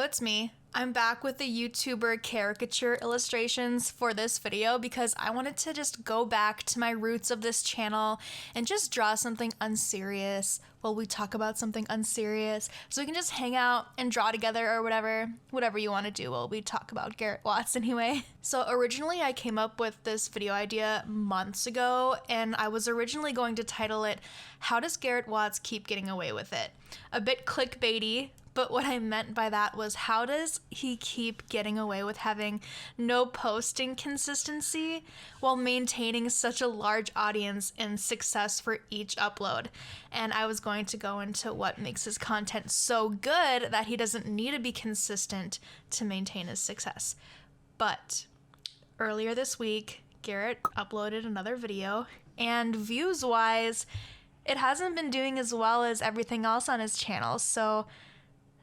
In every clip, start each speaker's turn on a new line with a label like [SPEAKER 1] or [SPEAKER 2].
[SPEAKER 1] it's me. I'm back with the YouTuber caricature illustrations for this video because I wanted to just go back to my roots of this channel and just draw something unserious while we talk about something unserious, so we can just hang out and draw together or whatever you want to do while we talk about Garrett Watts anyway. So originally I came up with this video idea months ago, and I was originally going to title it, "How Does Garrett Watts Keep Getting Away With It?" A bit clickbaity, but what I meant by that was, how does he keep getting away with having no posting consistency while maintaining such a large audience and success for each upload? And I was going to go into what makes his content so good that he doesn't need to be consistent to maintain his success. But earlier this week, Garrett uploaded another video, and views-wise, it hasn't been doing as well as everything else on his channel, so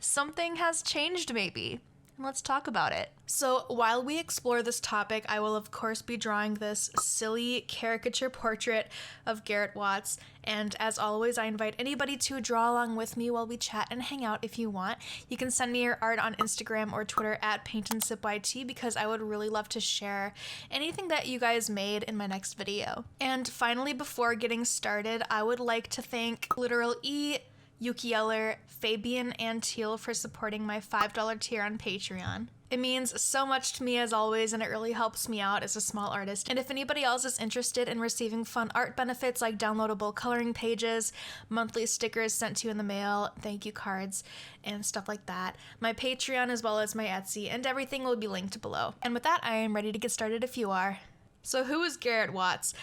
[SPEAKER 1] something has changed maybe. Let's talk about it. So while we explore this topic, I will of course be drawing this silly caricature portrait of Garrett Watts, and as always I invite anybody to draw along with me while we chat and hang out if you want. You can send me your art on Instagram or Twitter at paintandsipyt, because I would really love to share anything that you guys made in my next video. And finally, before getting started, I would like to thank Literal E, Yuki Yeller, Fabian, and Teal for supporting my $5 tier on Patreon. It means so much to me as always, and it really helps me out as a small artist. And if anybody else is interested in receiving fun art benefits like downloadable coloring pages, monthly stickers sent to you in the mail, thank you cards, and stuff like that, my Patreon as well as my Etsy and everything will be linked below. And with that, I am ready to get started if you are. So who is Garrett Watts?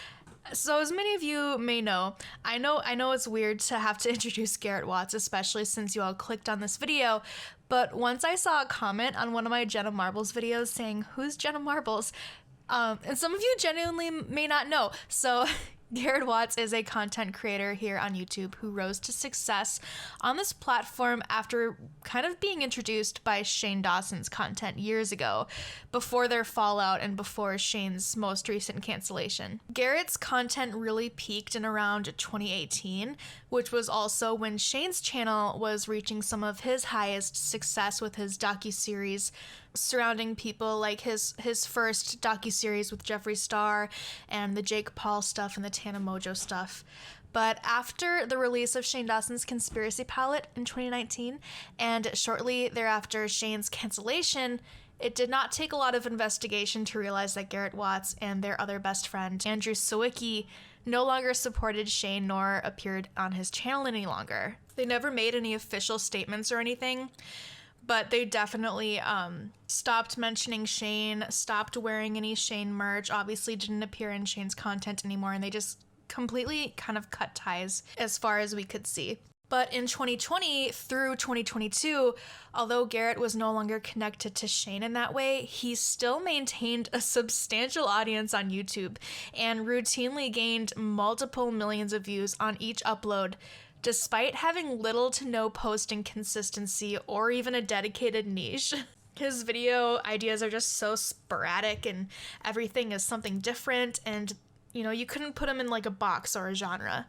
[SPEAKER 1] So as many of you may know, I know it's weird to have to introduce Garrett Watts, especially since you all clicked on this video, but once I saw a comment on one of my Jenna Marbles videos saying, "Who's Jenna Marbles?" And some of you genuinely may not know, so Garrett Watts is a content creator here on YouTube who rose to success on this platform after kind of being introduced by Shane Dawson's content years ago, before their fallout and before Shane's most recent cancellation. Garrett's content really peaked in around 2018, which was also when Shane's channel was reaching some of his highest success with his docuseries surrounding people, like his first docuseries with Jeffree Star and the Jake Paul stuff and the Tana Mojo stuff. But after the release of Shane Dawson's Conspiracy Palette in 2019, and shortly thereafter Shane's cancellation, it did not take a lot of investigation to realize that Garrett Watts and their other best friend, Andrew Sawicki, no longer supported Shane nor appeared on his channel any longer. They never made any official statements or anything, but they definitely stopped mentioning Shane, stopped wearing any Shane merch, obviously didn't appear in Shane's content anymore, and they just completely kind of cut ties as far as we could see. But in 2020 through 2022, although Garrett was no longer connected to Shane in that way, he still maintained a substantial audience on YouTube and routinely gained multiple millions of views on each upload, despite having little to no posting consistency or even a dedicated niche. His video ideas are just so sporadic and everything is something different, and you couldn't put him in like a box or a genre,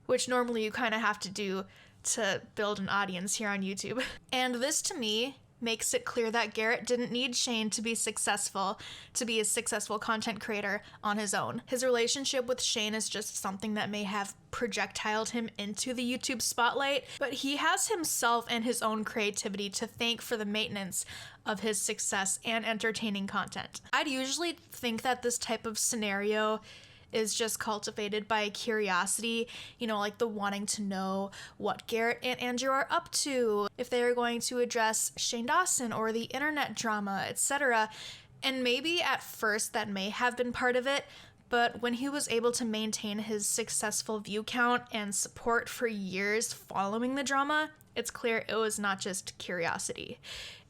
[SPEAKER 1] which normally you kind of have to do to build an audience here on YouTube. And this to me makes it clear that Garrett didn't need Shane to be successful, to be a successful content creator on his own. His relationship with Shane is just something that may have projectiled him into the YouTube spotlight, but he has himself and his own creativity to thank for the maintenance of his success and entertaining content. I'd usually think that this type of scenario is just cultivated by curiosity, like the wanting to know what Garrett and Andrew are up to, if they are going to address Shane Dawson or the internet drama, etc. And maybe at first that may have been part of it, but when he was able to maintain his successful view count and support for years following the drama, it's clear it was not just curiosity.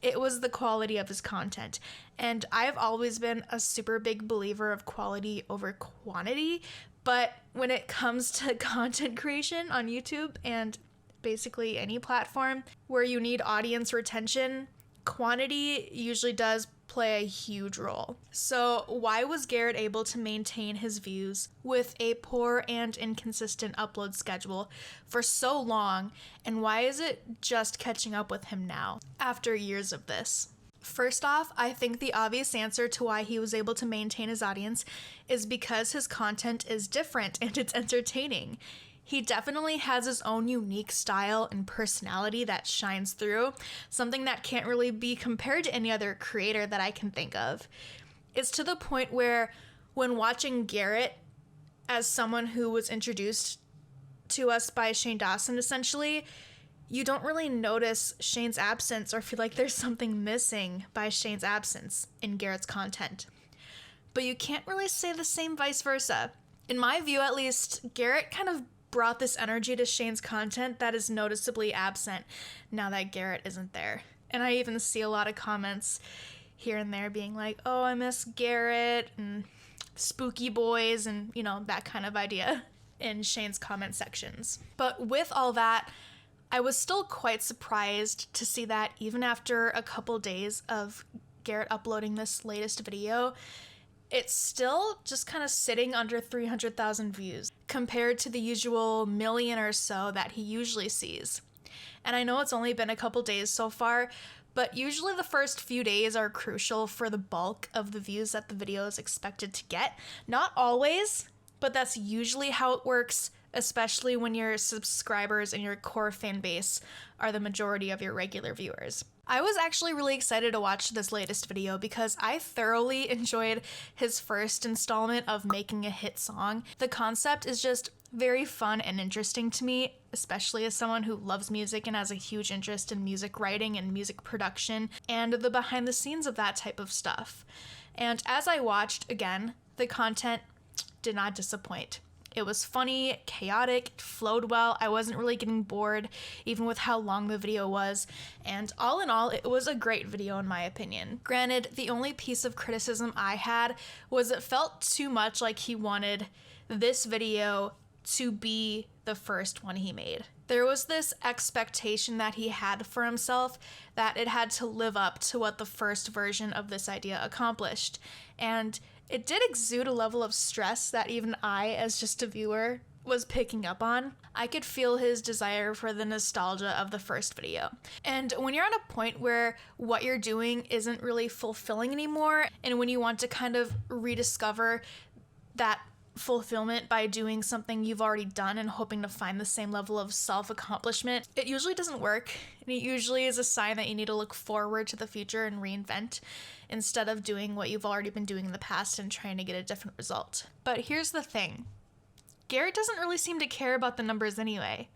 [SPEAKER 1] It was the quality of his content. And I've always been a super big believer of quality over quantity, but when it comes to content creation on YouTube and basically any platform where you need audience retention, quantity usually does play a huge role. So why was Garrett able to maintain his views with a poor and inconsistent upload schedule for so long, and why is it just catching up with him now after years of this? First off, I think the obvious answer to why he was able to maintain his audience is because his content is different and it's entertaining. He definitely has his own unique style and personality that shines through, something that can't really be compared to any other creator that I can think of. It's to the point where when watching Garrett as someone who was introduced to us by Shane Dawson, essentially, you don't really notice Shane's absence or feel like there's something missing by Shane's absence in Garrett's content. But you can't really say the same vice versa. In my view, at least, Garrett kind of brought this energy to Shane's content that is noticeably absent now that Garrett isn't there. And I even see a lot of comments here and there being like, oh, I miss Garrett and spooky boys and, you know, that kind of idea in Shane's comment sections. But with all that, I was still quite surprised to see that even after a couple days of Garrett uploading this latest video, it's still just kind of sitting under 300,000 views compared to the usual million or so that he usually sees. And I know it's only been a couple days so far, but usually the first few days are crucial for the bulk of the views that the video is expected to get. Not always, but that's usually how it works, especially when your subscribers and your core fan base are the majority of your regular viewers. I was actually really excited to watch this latest video because I thoroughly enjoyed his first installment of making a hit song. The concept is just very fun and interesting to me, especially as someone who loves music and has a huge interest in music writing and music production and the behind the scenes of that type of stuff. And as I watched, again, the content did not disappoint. It was funny, chaotic, it flowed well. I wasn't really getting bored, even with how long the video was. And all in all, it was a great video in my opinion. Granted, the only piece of criticism I had was it felt too much like he wanted this video to be the first one he made. There was this expectation that he had for himself that it had to live up to what the first version of this idea accomplished. And it did exude a level of stress that even I, as just a viewer, was picking up on. I could feel his desire for the nostalgia of the first video. And when you're at a point where what you're doing isn't really fulfilling anymore, and when you want to kind of rediscover that fulfillment by doing something you've already done and hoping to find the same level of self-accomplishment, it usually doesn't work. And it usually is a sign that you need to look forward to the future and reinvent instead of doing what you've already been doing in the past and trying to get a different result. But here's the thing. Garrett doesn't really seem to care about the numbers anyway.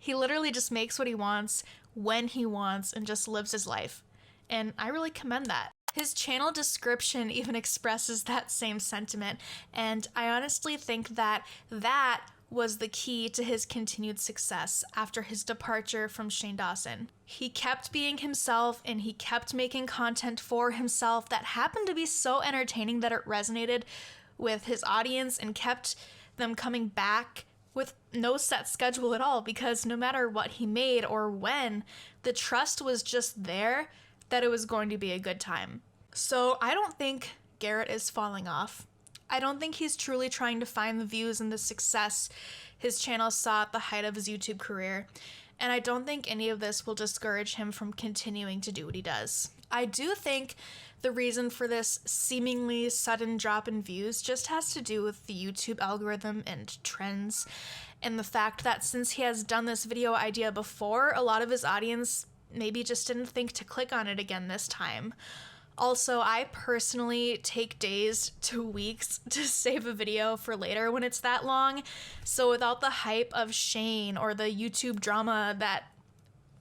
[SPEAKER 1] He literally just makes what he wants, when he wants, and just lives his life. And I really commend that. His channel description even expresses that same sentiment, and I honestly think that that was the key to his continued success after his departure from Shane Dawson. He kept being himself, and he kept making content for himself that happened to be so entertaining that it resonated with his audience and kept them coming back with no set schedule at all, because no matter what he made or when, the trust was just there that it was going to be a good time. So I don't think Garrett is falling off. I don't think he's truly trying to find the views and the success his channel saw at the height of his YouTube career. And I don't think any of this will discourage him from continuing to do what he does. I do think the reason for this seemingly sudden drop in views just has to do with the YouTube algorithm and trends, and the fact that since he has done this video idea before, a lot of his audience maybe just didn't think to click on it again this time. Also, I personally take days to weeks to save a video for later when it's that long, so without the hype of Shane or the YouTube drama that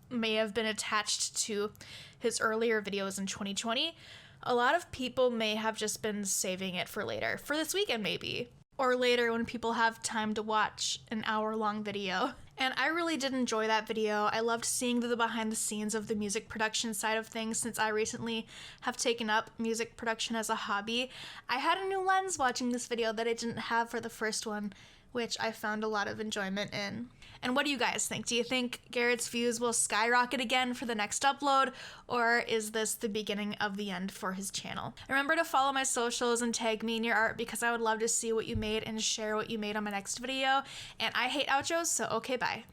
[SPEAKER 1] may have been attached to his earlier videos in 2020, a lot of people may have just been saving it for later, for this weekend maybe, or later when people have time to watch an hour-long video. And I really did enjoy that video. I loved seeing the behind the scenes of the music production side of things since I recently have taken up music production as a hobby. I had a new lens watching this video that I didn't have for the first one, which I found a lot of enjoyment in. And what do you guys think? Do you think Garrett's views will skyrocket again for the next upload, or is this the beginning of the end for his channel? Remember to follow my socials and tag me in your art because I would love to see what you made and share what you made on my next video. And I hate outros, so okay, bye.